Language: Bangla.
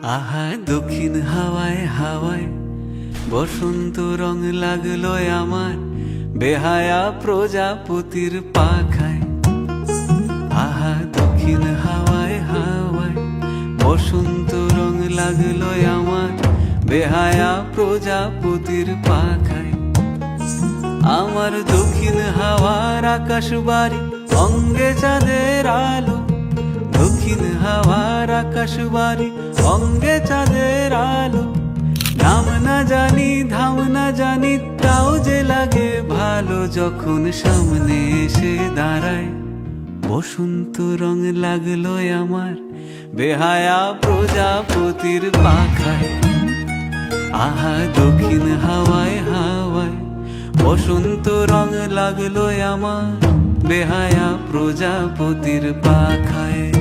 আহা দক্ষিণ হাওয়ায় হাওয়ায় বসন্ত রং লাগলো আমার বেহায়া প্রজাপতির পাখায়। আহা দক্ষিণ হাওয়ায় হাওয়ায় বসন্ত রং লাগলো আমার বেহায়া প্রজাপতির পাখায়। আমার দক্ষিণ হাওয়ার আকাশ বাড়ি অঙ্গে চাঁদের আলো, দক্ষিণ হাওয়ার আকাশ বাড়ি অঙ্গে চাঁদের আলো। নাম না জানি ধাম না জানি তাও যে লাগে ভালো যখন সামনে এসে দাঁড়ায়। বসন্ত রং লাগলো আমার বেহায়া প্রজাপতির পাখায়। আহা দক্ষিণ হাওয়ায় হাওয়ায় বসন্ত রং লাগলো আমার বেহায়া প্রজাপতির পাখায়।